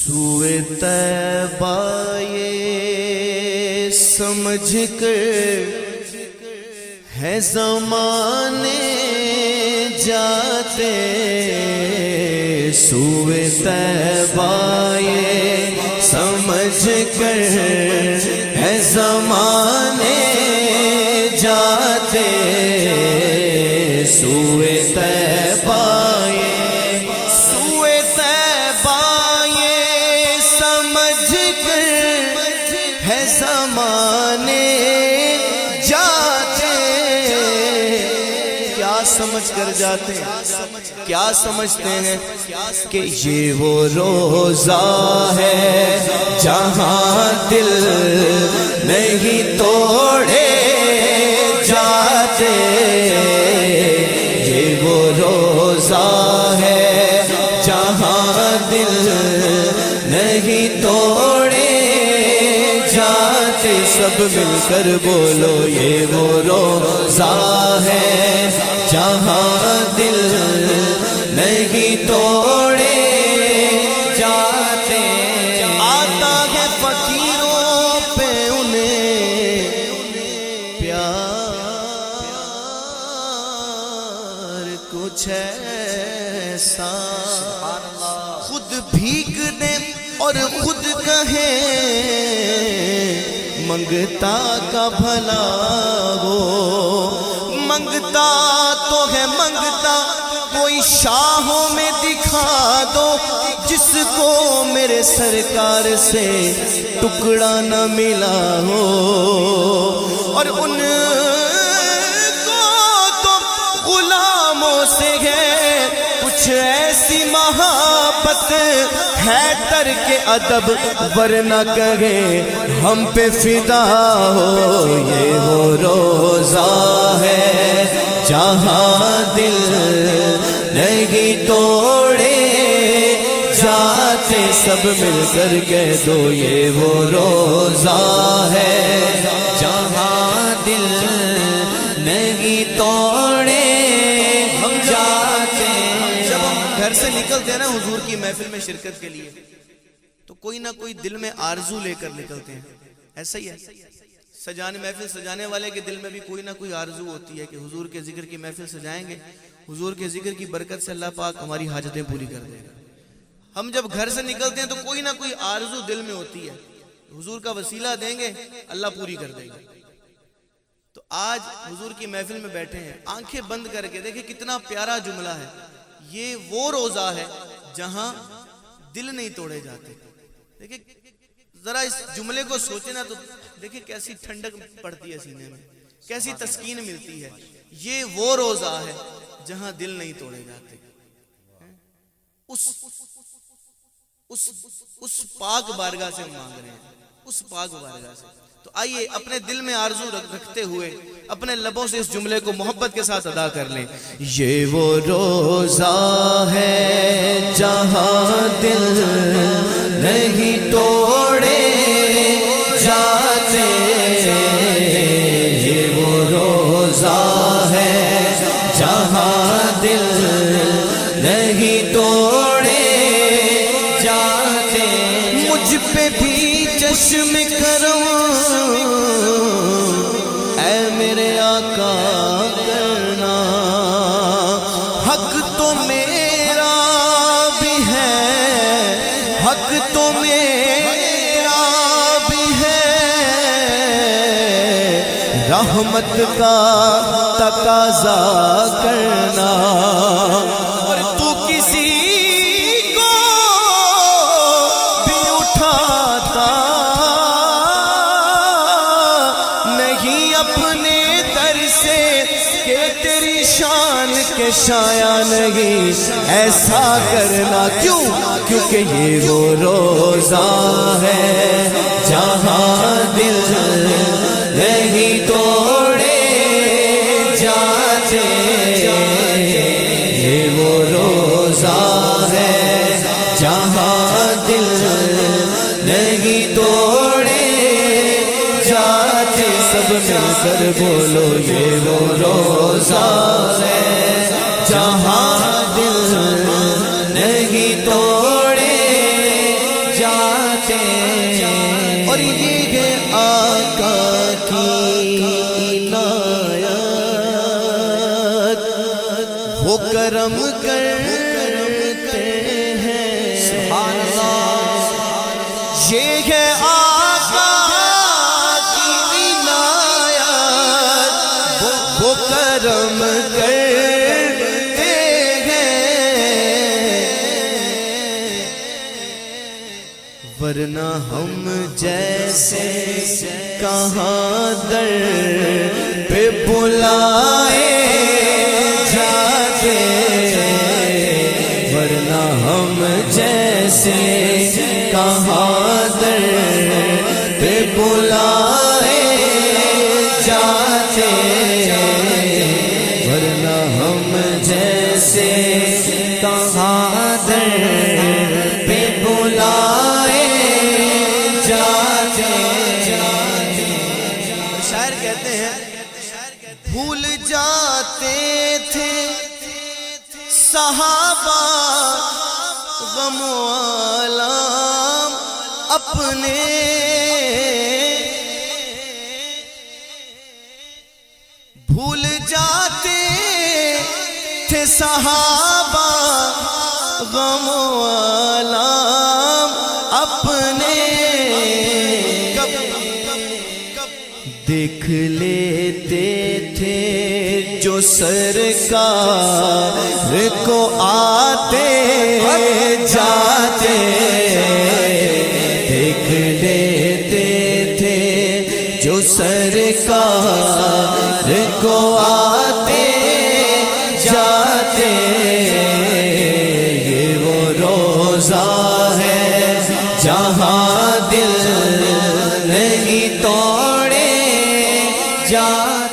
سوئے طیبہ یہ سمجھ کر ہے زمانے جاتے، سوئے طیبہ یہ سمجھ کر ہے زمانے جاتے، سوئے طیبہ زمانے جاتے، کیا سمجھ کر جاتے ہیں، کیا سمجھتے ہیں کہ یہ وہ روزہ ہے جہاں دل نہیں توڑے جاتے، یہ وہ روزہ ہے جہاں دل نہیں توڑے جاتے، سب مل کر بولو یہ وہ روزہ ہے جہاں دل نہیں توڑے جاتے، آتا ہے فقیروں پہ انہیں پیار کچھ ایسا، خود بھیگ دے اور خود کہیں منگتا کا بھلا ہو، منگتا تو ہے منگتا، کوئی شاہوں میں دکھا دو جس کو میرے سرکار سے ٹکڑا نہ ملا ہو، اور ان کو تو غلاموں سے ہے کچھ ایسی محبت ہے ترک ادب، ورنہ کہے ہم پہ فدا ہو، یہ وہ روزہ ہے جہاں دل نہیں توڑے جاتے، سب مل کر کہہ دو یہ وہ روزہ ہے جہاں دل نہیں توڑے جاتے۔ جب ہم گھر سے نکلتے ہیں نا حضور کی محفل میں شرکت کے لیے، تو کوئی نہ کوئی دل میں آرزو لے کر نکلتے ہیں، ایسا ہی ہے، سجانے محفل سجانے والے کے دل میں بھی کوئی نہ کوئی آرزو ہوتی ہے کہ حضور کے ذکر کی محفل سجائیں گے، حضور کے ذکر کی برکت سے اللہ پاک ہماری حاجتیں پوری کر دے گا۔ ہم جب گھر سے نکلتے ہیں تو کوئی نہ کوئی آرزو دل میں ہوتی ہے، حضور کا وسیلہ دیں گے اللہ پوری کر دے گا۔ تو آج حضور کی محفل میں بیٹھے ہیں، آنکھیں بند کر کے دیکھیں کتنا پیارا جملہ ہے، یہ وہ روزہ ہے جہاں دل نہیں توڑے جاتے۔ دیکھیں ذرا اس جملے کو سوچیں نا تو دیکھیں کیسی ٹھنڈک پڑتی ہے سینے میں، کیسی تسکین ملتی ہے، یہ وہ روزہ ہے جہاں دل نہیں توڑے جاتے۔ اس پاک بارگاہ سے ہم مانگ رہے ہیں، اس پاک بارگاہ سے۔ تو آئیے اپنے دل میں آرزو رکھتے ہوئے اپنے لبوں سے اس جملے کو محبت کے ساتھ ادا کر لیں، یہ وہ روزہ ہے جہاں دل نہیں توڑے جاتے، یہ وہ روزہ ہے جہاں دل نہیں توڑے جاتے، مجھ پہ بھی چشم کرم اے میرے آقا کرنا، حق تو میرا بھی ہے، حق تو میرا بھی ہے، رحمت کا تقاضا کرنا، اور تو کسی کو بھی اٹھاتا نہیں اپنے در سے کہ تیری شان کے شایع نہیں، ایسا کرنا کیوں؟ کیونکہ یہ وہ روزہ ہے جہاں دل نہیں توڑے جاتے، یہ وہ روزہ ہے جہاں دل نہیں توڑے جاتے، سب مل کر بولو یہ وہ روزہ ہے جہاں دل نہیں توڑے جاتے اور یہ ہے آقا کی عنایت، وہ کرم کرتے ہیں، سبحان اللہ، یہ ہے آقا کی عنایت، وہ کرم کرتے ہیں، ورنہ ہم جیسے کہاں در پہ بلائے جاتے، ورنہ ہم جیسے کہاں در پہ بلائے جاتے، ورنہ ہم جیسے کہاں در پہ بلائے جاتے۔ شاعر کہتے ہیں بھول جاتے تھے صحابہ غم و آلام اپنے، بھول جاتے تھے صحابہ غم و آلام اپنے، دیکھ لیتے تھے جو سرکار کو آتے جاتے، دیکھ لیتے تھے جو سرکار کو آتے جاتے، یہ وہ روزہ ہے جہاں دل نہیں توڑے جاتے۔